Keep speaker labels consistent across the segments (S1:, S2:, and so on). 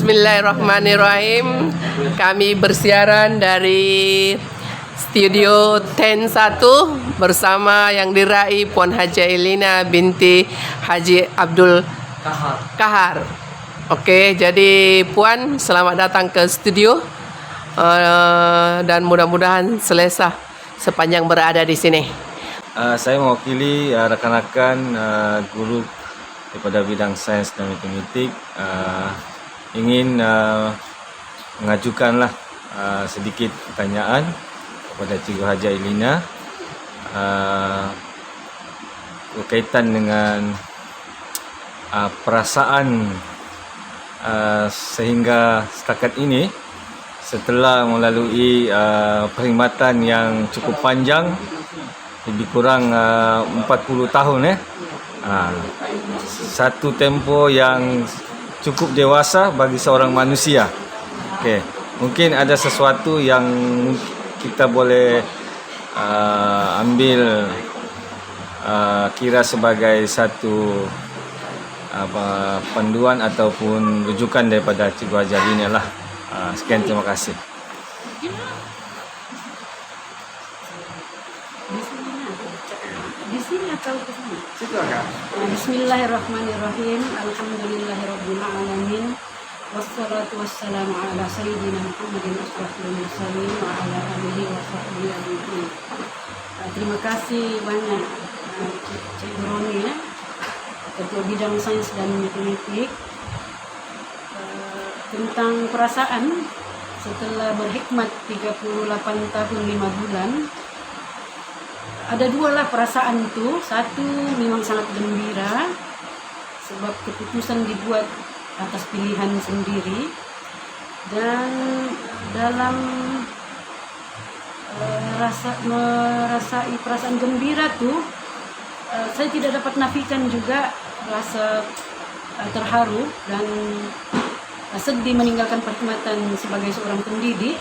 S1: Bismillahirrahmanirrahim. Kami bersiaran dari Studio 101 bersama yang diraih Puan Haji Elina binti Haji Abdul Kahar. Oke, jadi Puan selamat datang ke studio dan mudah-mudahan selesa sepanjang berada di sini.
S2: Saya mewakili rakan-rakan guru daripada bidang sains dan matematik ingin mengajukanlah sedikit pertanyaan kepada Cikgu Haji Elina berkaitan dengan perasaan sehingga setakat ini setelah melalui perkhidmatan yang cukup panjang, lebih kurang 40 tahun satu tempoh yang cukup dewasa bagi seorang manusia. Okey, mungkin ada sesuatu yang kita boleh ambil kira sebagai satu panduan ataupun rujukan daripada Cikgu Haji Elina lah. Sekian, terima kasih.
S3: Di sini atau ke sini? Bismillahirrahmanirrahim. Alhamdulillahirabbil alamin. Wassalatu wassalamu ala sayyidina Muhammadin asyrafil mursalin wa ala alihi wa sahbihi ajmain. Terima kasih banyak Cik Roni Ketua Bidang Sains dan Matematik tentang perasaan setelah berhikmat 38 tahun 5 bulan. Ada dua lah perasaan itu. Satu memang sangat gembira sebab keputusan dibuat atas pilihan sendiri, dan dalam merasai perasaan gembira tuh saya tidak dapat nafikan juga rasa terharu dan sedih meninggalkan perkhidmatan sebagai seorang pendidik,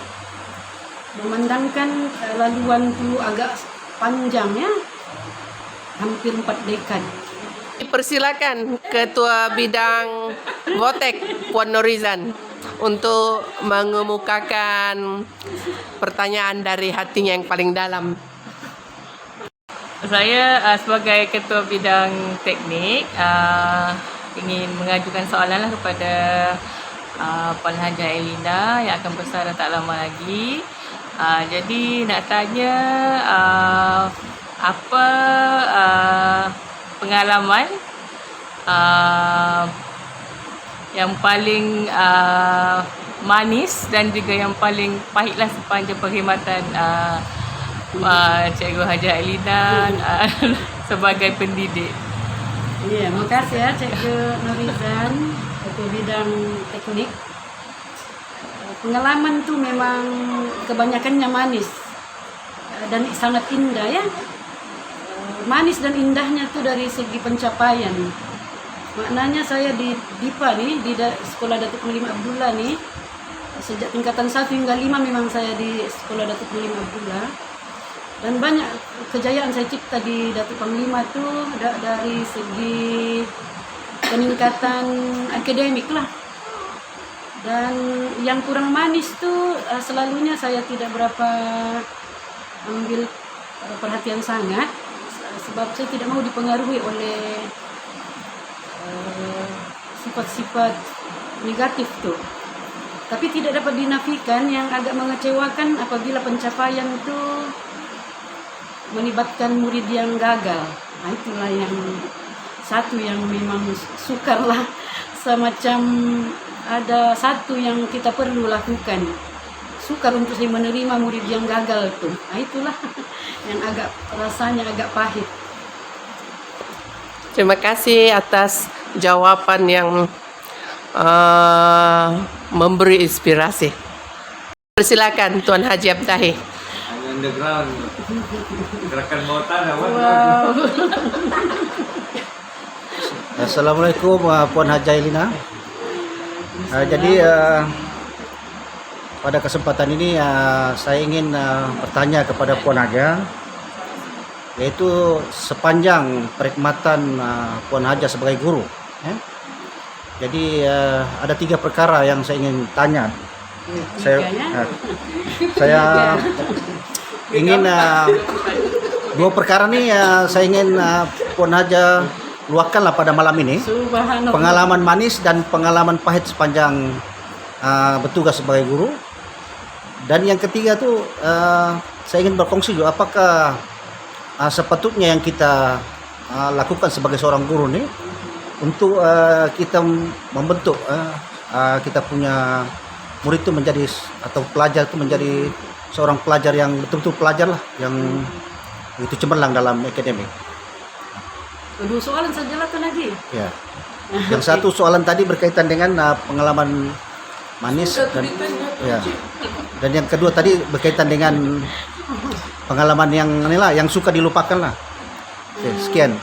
S3: memandangkan laluan itu agak panjangnya, hampir 4 dekad.
S1: Persilakan Ketua Bidang Votek Puan Norizan untuk mengemukakan pertanyaan dari hatinya yang paling dalam.
S4: Saya sebagai Ketua Bidang Teknik ingin mengajukan soalan lah kepada Puan Haji Elina yang akan bersara tak lama lagi. Jadi nak tanya apa pengalaman yang paling manis dan juga yang paling pahitlah sepanjang perkhidmatan Cikgu Haji Elina sebagai pendidik.
S3: Ya, makasih ya Cikgu Norizan, Ketua Bidang Teknik. Pengalaman tuh memang kebanyakannya manis dan sangat indah ya. Manis dan indahnya tuh dari segi pencapaian. Maknanya saya di DIPA nih, di Sekolah Datuk Panglima Abdullah nih, sejak tingkatan 1 hingga 5 memang saya di Sekolah Datuk Panglima Abdullah. Dan banyak kejayaan saya cipta di Datuk Panglima tuh dari segi peningkatan akademik lah. Dan yang kurang manis tuh selalunya saya tidak berapa ambil perhatian sangat, sebab saya tidak mau dipengaruhi oleh sifat-sifat negatif tuh. Tapi tidak dapat dinafikan yang agak mengecewakan apabila pencapaian itu melibatkan murid yang gagal. Nah, itulah yang satu yang memang sukar lah, semacam ada satu yang kita perlu lakukan. Sukar untuk saya menerima murid yang gagal tuh. Nah, itulah yang agak rasanya agak pahit.
S1: Terima kasih atas jawaban yang memberi inspirasi. Persilakan Tuan Haji Abtahi.
S2: Underground, gerakan bawah tanah.
S3: Wow.
S5: Assalamualaikum Puan Haji Elina. Jadi pada kesempatan ini saya ingin bertanya kepada Puan Haja, yaitu sepanjang perkhidmatan Puan Haja sebagai guru, Jadi ada 3 perkara yang saya ingin tanya. Saya saya ingin 2 perkara nih saya ingin Puan Haja luahkanlah pada malam ini.
S3: Subhanallah.
S5: Pengalaman manis dan pengalaman pahit sepanjang bertugas sebagai guru. Dan yang ketiga tuh saya ingin berkongsi juga apakah sepatutnya yang kita lakukan sebagai seorang guru nih untuk kita membentuk kita punya murid itu menjadi atau pelajar itu menjadi seorang pelajar yang betul-betul pelajar lah, yang itu cemerlang dalam akademik.
S3: 2 soalan saja lah lagi.
S5: Ya. Yang satu soalan tadi berkaitan dengan pengalaman manis dan yang kedua tadi berkaitan dengan pengalaman yang inilah yang suka dilupakan lah. Oke, sekian.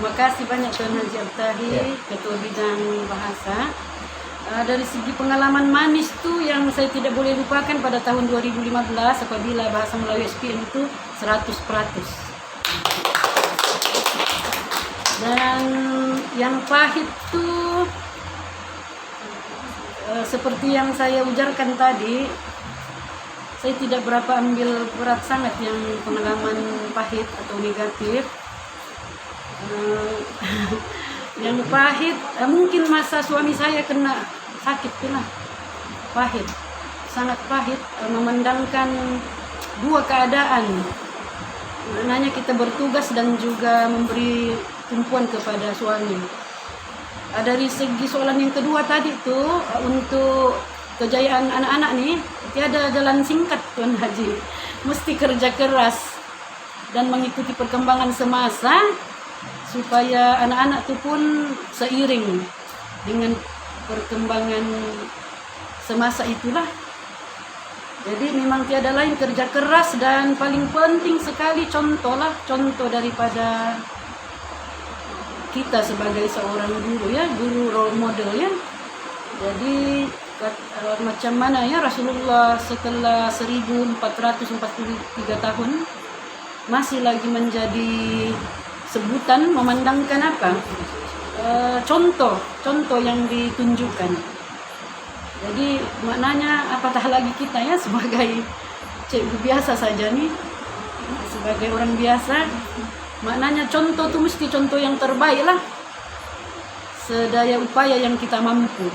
S3: Makasih banyak Tuan Haji Abtahi, Ketua Bidang Bahasa. Dari segi pengalaman manis tuh yang saya tidak boleh lupakan pada tahun 2015 apabila Bahasa Melayu SPM itu 100%. Dan yang pahit tuh seperti yang saya ujarkan tadi, saya tidak berapa ambil berat sangat yang pengalaman pahit atau negatif. Yang pahit mungkin masa suami saya kena sakit lah, pahit, sangat pahit, memandangkan 2 keadaan, maknanya kita bertugas dan juga memberi tumpuan kepada suami. Dari segi soalan yang kedua tadi tuh untuk kejayaan anak-anak nih tiada jalan singkat Tuan Haji, mesti kerja keras dan mengikuti perkembangan semasa supaya anak-anak itu pun seiring dengan perkembangan semasa itulah. Jadi memang tiada lain kerja keras dan paling penting sekali contoh daripada kita sebagai seorang guru ya, guru role model ya. Jadi macam mana ya Rasulullah setelah 1443 tahun masih lagi menjadi sebutan memandangkan apa? Contoh yang ditunjukkan. Jadi maknanya apatah lagi kita ya sebagai cikgu biasa saja nih, sebagai orang biasa, maknanya contoh tuh mesti contoh yang terbaik lah, sedaya upaya yang kita mampu.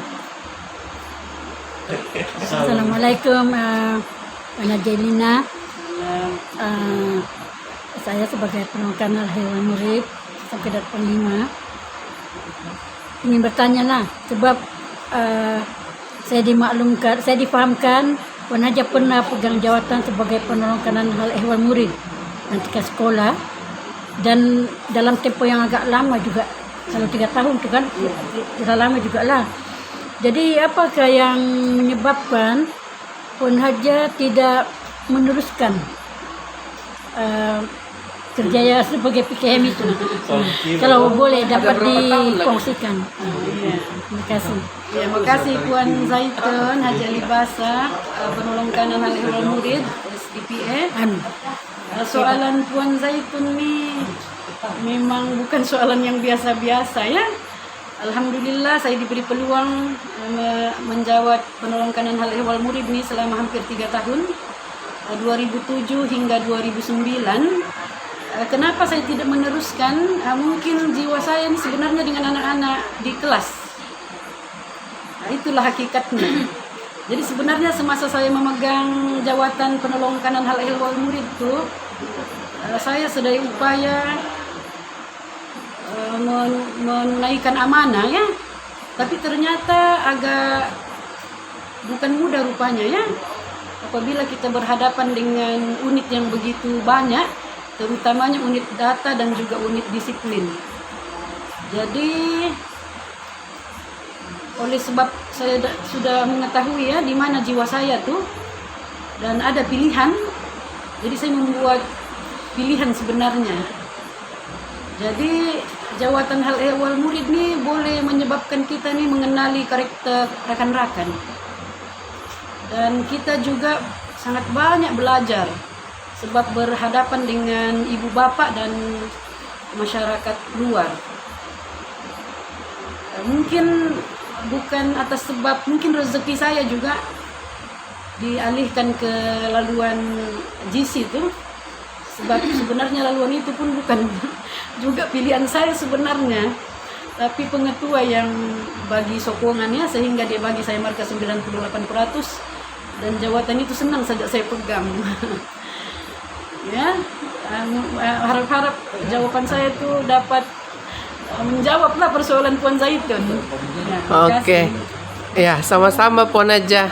S6: Assalamualaikum Puan Haja Elina. Saya sebagai penolong hewan murid Sekedar Penlima ingin bertanya lah, sebab saya difahamkan Puan Haja pernah pegang jawatan sebagai penolong kanan hal ehwal murid ketika sekolah, dan dalam tempo yang agak lama juga, kalau 3 tahun itu kan tidak lama juga lah. Jadi apakah yang menyebabkan Puan Haja tidak meneruskan kerja sebagai PKM itu? Kalau boleh dapat dikongsikan. Terima kasih.
S3: Ya, makasih Puan Zaitun Haji Alibasa, penolong kanan hal ehwal murid SDPA. Soalan Puan Zaitun ini memang bukan soalan yang biasa-biasa ya. Alhamdulillah saya diberi peluang menjawab penolong kanan hal ehwal murid ini selama hampir 3 tahun, 2007 hingga 2009. Kenapa saya tidak meneruskan? Mungkin jiwa saya ini sebenarnya dengan anak-anak di kelas. Itulah hakikatnya. Jadi sebenarnya semasa saya memegang jawatan penolong kanan hal ehwal murid itu, saya sedaya upaya menunaikan amanah ya. Tapi ternyata agak bukan mudah rupanya ya. Apabila kita berhadapan dengan unit yang begitu banyak, terutamanya unit data dan juga unit disiplin. Jadi oleh sebab saya sudah mengetahui ya di mana jiwa saya tuh dan ada pilihan, jadi saya membuat pilihan sebenarnya. Jadi jawatan hal ehwal murid nih boleh menyebabkan kita nih mengenali karakter rekan-rekan, dan kita juga sangat banyak belajar sebab berhadapan dengan ibu bapak dan masyarakat luar. Mungkin bukan atas sebab mungkin rezeki saya juga dialihkan ke laluan GC itu, sebab sebenarnya laluan itu pun bukan juga pilihan saya sebenarnya, tapi pengetua yang bagi sokongannya sehingga dia bagi saya marka 98%, dan jawatan itu senang saja saya pegang. Ya, harap-harap jawaban saya itu dapat menjawablah persoalan Puan Zaitun. Ya, terima
S1: Oke.
S3: kasih.
S1: Ya, sama-sama Puan Haja.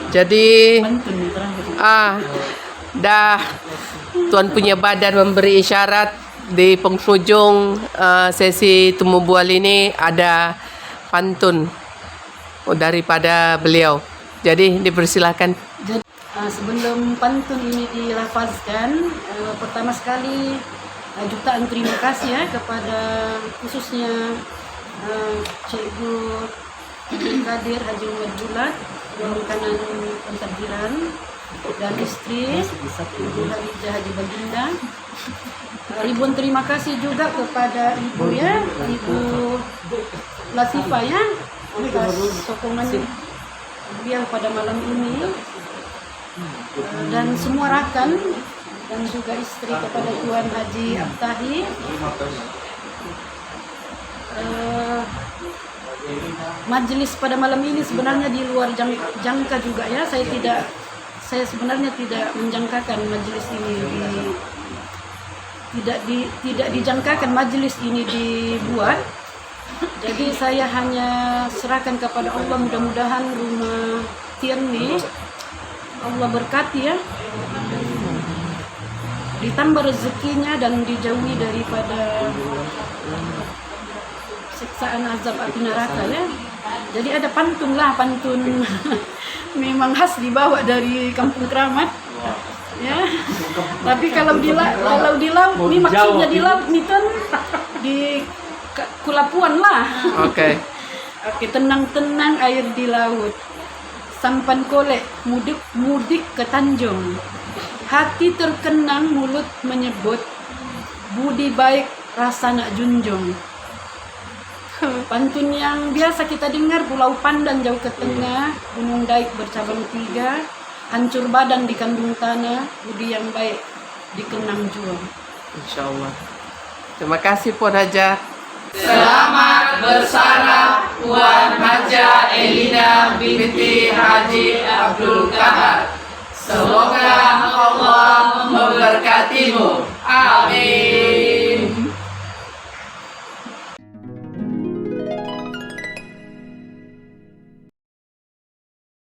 S1: Jadi
S3: Pantun nih terakhir.
S1: dah Tuan punya badan memberi isyarat di penghujung sesi temu bual ini ada pantun daripada beliau. Jadi dipersilakan.
S3: Jadi, sebelum pantun ini dilafazkan, pertama sekali jutaan terima kasih ya kepada khususnya Cikgu Abdul Qadir Haji Muhammad Bulat yang kanan pentadbiran, dan istri Ibu Harijah Haji Baginda. Ribuan terima kasih juga kepada Ibu ya, Ibu Latifah ya, atas sokongan beliau pada malam ini, dan semua rakan dan juga istri kepada Tuan Haji Abtahi. Majelis pada malam ini sebenarnya di luar jangka juga ya. Saya sebenarnya tidak menjangkakan majelis ini tidak dijangkakan majelis ini dibuat. Jadi saya hanya serahkan kepada Allah, mudah-mudahan rumah Tierney Allah berkati ya, ditambah rezekinya dan dijauhi daripada siksaan azab api neraka ya. Jadi ada pantun memang khas dibawa dari Kampung Keramat ya. Tapi kalau di laut ini maksudnya di laut nih kan di Kulapuan lah.
S1: Oke.
S3: Oke, tenang-tenang air di laut. Sampan kolek mudik ke Tanjung. Hati terkenang, mulut menyebut, budi baik rasa nak junjung. Pantun yang biasa kita dengar, Pulau Pandan jauh ke tengah, Gunung Daik bercabang 3, hancur badan di kandung tanah, budi yang baik dikenang juang.
S1: Insyaallah. Terima kasih Puan Haja.
S7: Selamat bersara Puan Haja Elina binti Haji Abdul Qahar. Semoga Allah memberkatimu. Amin.